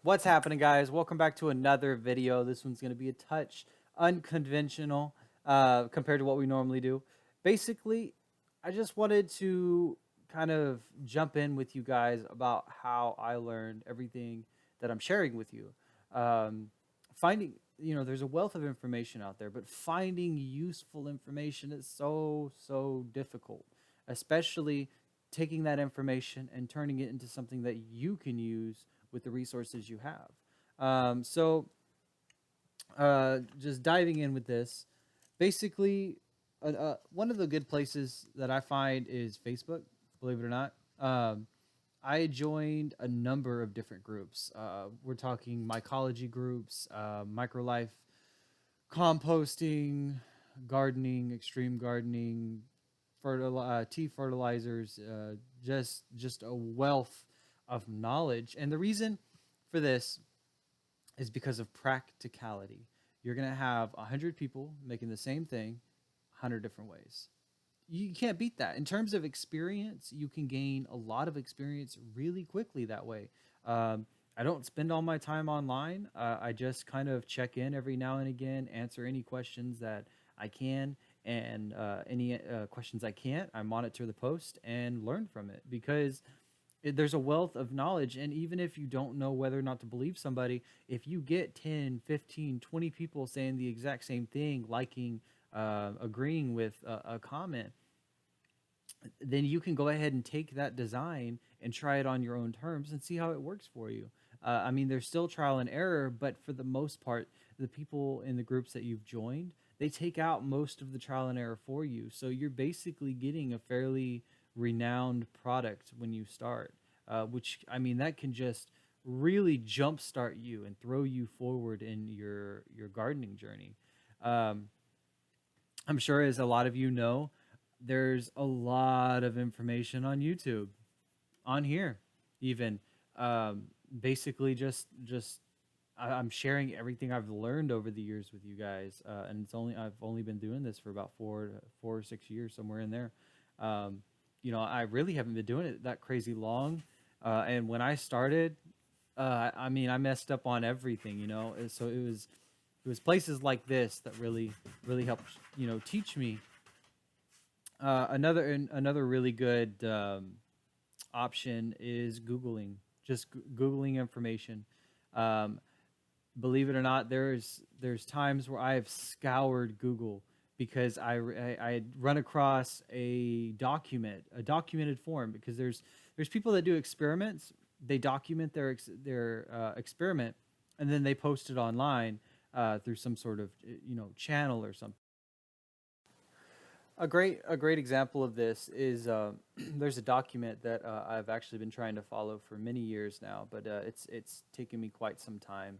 What's happening, guys? Welcome back to another video. This one's going to be a touch unconventional compared to what we normally do. Basically, I just wanted to kind of jump in with you guys about how I learned everything that I'm sharing with you. Um, there's a wealth of information out there, but finding useful information is so difficult, especially taking that information and turning it into something that you can use with the resources you have. Just diving in with this, basically, one of the good places that I find is Facebook, believe it or not. I joined a number of different groups. We're talking mycology groups, microlife, composting, gardening, extreme gardening, tea fertilizers, just a wealth of knowledge. And the reason for this is because of practicality. You're going to have 100 people making the same thing 100 different ways. You can't beat that. In terms of experience, you can gain a lot of experience really quickly that way. I don't spend all my time online. I just kind of check in every now and again, answer any questions that I can, and any questions I can't, I monitor the post and learn from it because there's a wealth of knowledge. And even if you don't know whether or not to believe somebody, if you get 10, 15, 20 people saying the exact same thing, liking, agreeing with a comment, then you can go ahead and take that design and try it on your own terms and see how it works for you. I mean, there's still trial and error, but for the most part, the people in the groups that you've joined, they take out most of the trial and error for you. So you're basically getting a fairly renowned product when you start, which, I mean, that can just really jumpstart you and throw you forward in your gardening journey. Um, I'm sure, as a lot of you know, there's a lot of information on YouTube, on here, even. Um, Basically, I'm sharing everything I've learned over the years with you guys, and I've only been doing this for about 4 or 6 years, somewhere in there. Um, I really haven't been doing it that crazy long, and when I started, I mean, I messed up on everything, so it was places like this that really helped teach me. Another really good option is googling, just googling information. um, Believe it or not, there's times where I have scoured Google because I had run across a documented form, because there's people that do experiments. They document their experiment, and then they post it online through some sort of channel or something. A great example of this is there's a document that I've actually been trying to follow for many years now, but it's taken me quite some time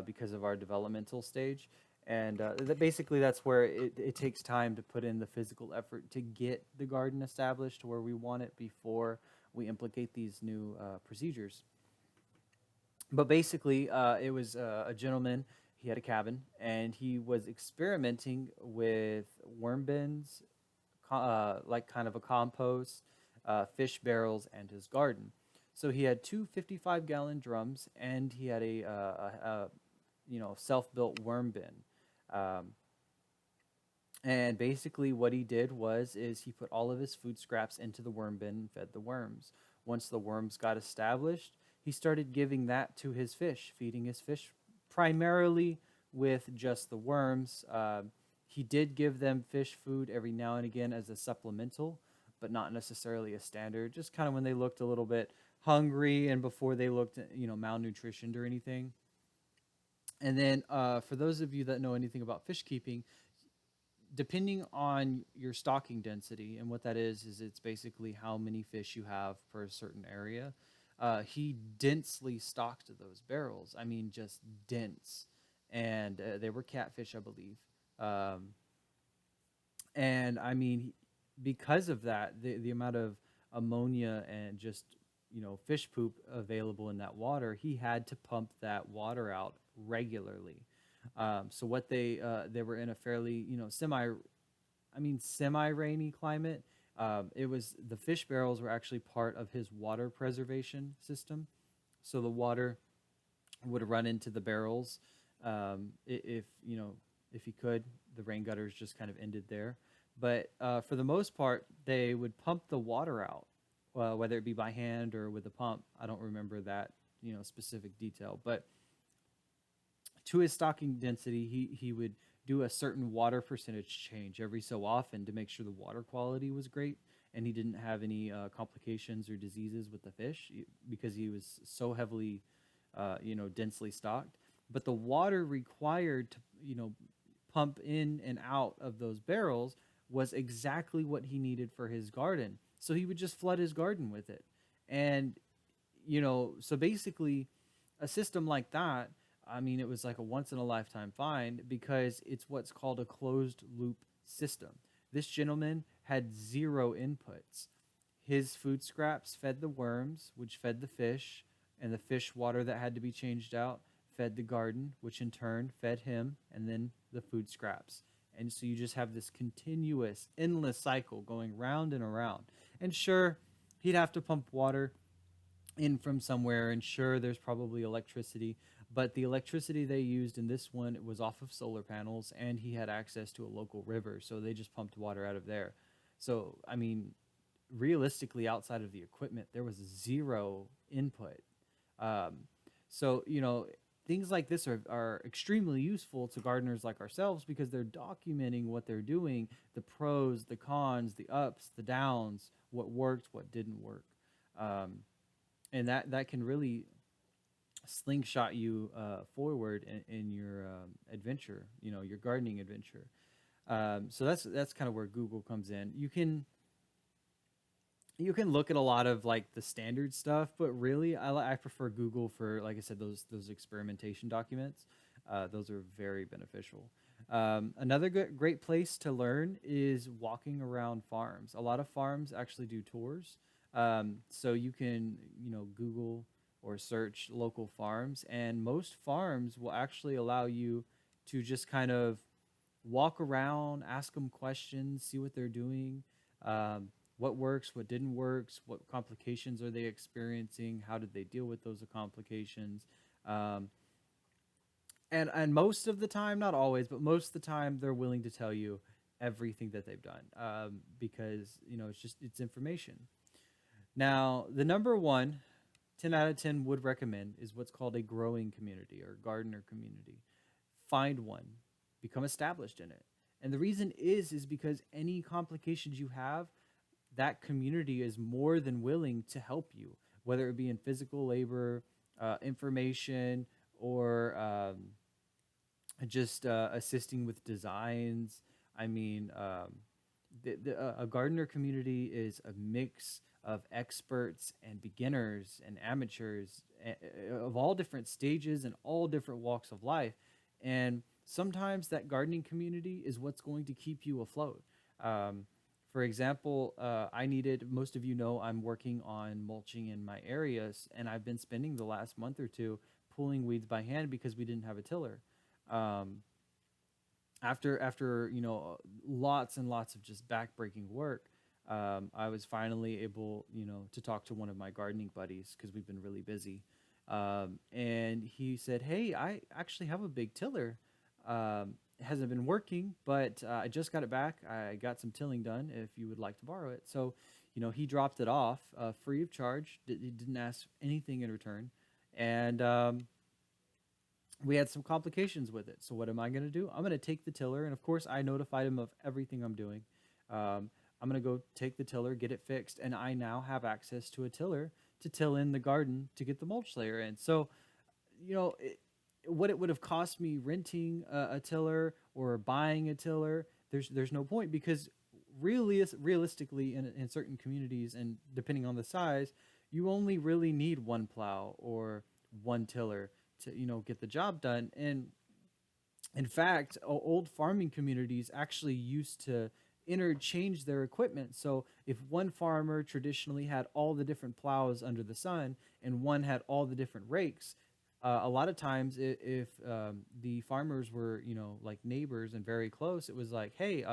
because of our developmental stage. And basically that's where it takes time to put in the physical effort to get the garden established to where we want it before we implicate these new procedures. But basically, it was a gentleman. He had a cabin, and he was experimenting with worm bins, like kind of a compost, fish barrels, and his garden. So he had two 55-gallon drums, and he had a self-built worm bin. Um, and basically, what he did is he put all of his food scraps into the worm bin and fed the worms. Once the worms got established, he started giving that to his fish, feeding his fish primarily with just the worms. He did give them fish food every now and again as a supplemental, but not necessarily a standard. Just kind of when they looked a little bit hungry and before they looked, malnutritioned or anything. And then, for those of you that know anything about fish keeping, depending on your stocking density, and what that is it's basically how many fish you have per a certain area. He densely stocked those barrels. I mean, just dense, and they were catfish, I believe. Um, and I mean, because of that, the amount of ammonia and just fish poop available in that water, he had to pump that water out regularly. So what they were in a fairly semi rainy climate. It was the fish barrels were actually part of his water preservation system. So the water would run into the barrels. If you know, if he could, the rain gutters just kind of ended there. But for the most part, they would pump the water out, whether it be by hand or with a pump. I don't remember that specific detail, but to his stocking density, he would do a certain water percentage change every so often to make sure the water quality was great and he didn't have any complications or diseases with the fish because he was so heavily, densely stocked. But the water required to, pump in and out of those barrels was exactly what he needed for his garden. So he would just flood his garden with it. And so basically, a system like that, I mean, it was like a once in a lifetime find because it's what's called a closed loop system. This gentleman had zero inputs. His food scraps fed the worms, which fed the fish, and the fish water that had to be changed out fed the garden, which in turn fed him, and then the food scraps. And so you just have this continuous, endless cycle going round and around. And sure, he'd have to pump water in from somewhere, and sure, there's probably electricity, but the electricity they used in this one was off of solar panels, and he had access to a local river, so they just pumped water out of there. So, I mean, realistically, outside of the equipment, there was zero input. Um, so, things like this are extremely useful to gardeners like ourselves because they're documenting what they're doing, the pros, the cons, the ups, the downs, what worked, what didn't work. Um, and that can really slingshot you forward in your adventure, your gardening adventure. So that's kind of where Google comes in. You can look at a lot of like the standard stuff, but really I prefer Google for, like I said, those experimentation documents. Those are very beneficial. Another great place to learn is walking around farms. A lot of farms actually do tours, so you can Google or search local farms, and most farms will actually allow you to just kind of walk around, ask them questions, see what they're doing, um, what works, what didn't work, what complications are they experiencing, how did they deal with those complications. Um, and most of the time, not always, but most of the time, they're willing to tell you everything that they've done because it's information. Now, the number one 10 out of 10 would recommend is what's called a growing community or gardener community. Find one, become established in it. And the reason is because any complications you have, that community is more than willing to help you, whether it be in physical labor, information, or just assisting with designs. I mean, a gardener community is a mix of experts and beginners and amateurs of all different stages and all different walks of life. And sometimes that gardening community is what's going to keep you afloat. Um, for example, most of you know, I'm working on mulching in my areas, and I've been spending the last month or two pulling weeds by hand because we didn't have a tiller. Um, after lots and lots of just backbreaking work, I was finally able to talk to one of my gardening buddies because we've been really busy, and he said, "Hey, I actually have a big tiller. It hasn't been working, but I just got it back. I got some tilling done. If you would like to borrow it." So, he dropped it off free of charge. He didn't ask anything in return, and we had some complications with it. So what am I going to do? I'm going to take the tiller, and of course, I notified him of everything I'm doing. I'm going to go take the tiller, get it fixed, and I now have access to a tiller to till in the garden to get the mulch layer in. So, you know, it, what it would have cost me renting a tiller or buying a tiller, there's no point because realistically, in certain communities and depending on the size, you only really need one plow or one tiller to get the job done. And in fact, old farming communities actually used to interchange their equipment. So if one farmer traditionally had all the different plows under the sun and one had all the different rakes, a lot of times if the farmers were like neighbors and very close, it was like, hey,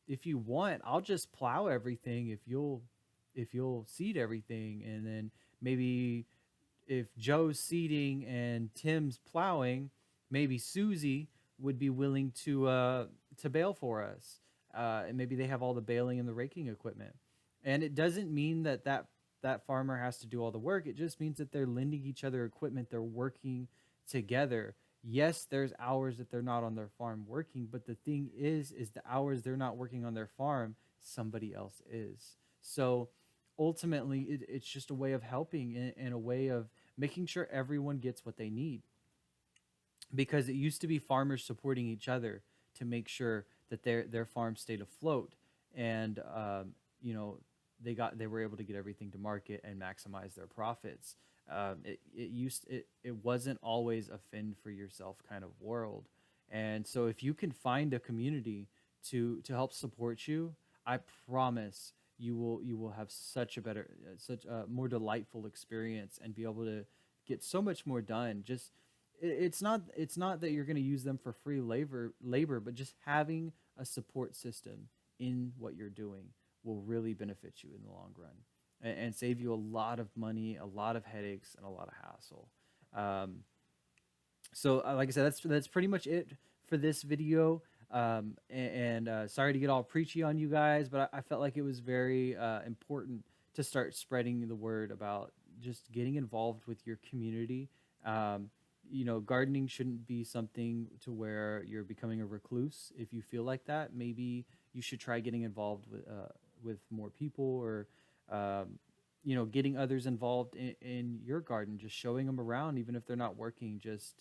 if you want, I'll just plow everything if you'll seed everything, and then maybe if Joe's seeding and Tim's plowing, maybe Susie would be willing to bail for us. And maybe they have all the baling and the raking equipment. And it doesn't mean that farmer has to do all the work. It just means that they're lending each other equipment. They're working together. Yes, there's hours that they're not on their farm working, but the thing is the hours they're not working on their farm, somebody else is. So ultimately, it's just a way of helping and a way of making sure everyone gets what they need, because it used to be farmers supporting each other to make sure that their farm stayed afloat, and you know, they were able to get everything to market and maximize their profits. It wasn't always a fend for yourself kind of world, and so if you can find a community to help support you, I promise you will have such a better, such a more delightful experience, and be able to get so much more done. Just it's not that you're going to use them for free labor, but just having a support system in what you're doing will really benefit you in the long run, and save you a lot of money, a lot of headaches, and a lot of hassle. Um, so like I said, that's pretty much it for this video. And sorry to get all preachy on you guys, but I felt like it was very important to start spreading the word about just getting involved with your community. Gardening shouldn't be something to where you're becoming a recluse. If you feel like that, maybe you should try getting involved with more people, or getting others involved in your garden, just showing them around, even if they're not working, just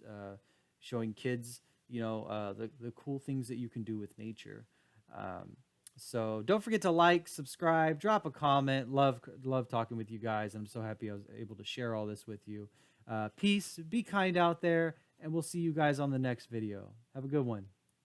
showing kids, the cool things that you can do with nature. Um, so don't forget to like, subscribe, drop a comment. Love talking with you guys. I'm so happy I was able to share all this with you. Peace, be kind out there, and we'll see you guys on the next video. Have a good one.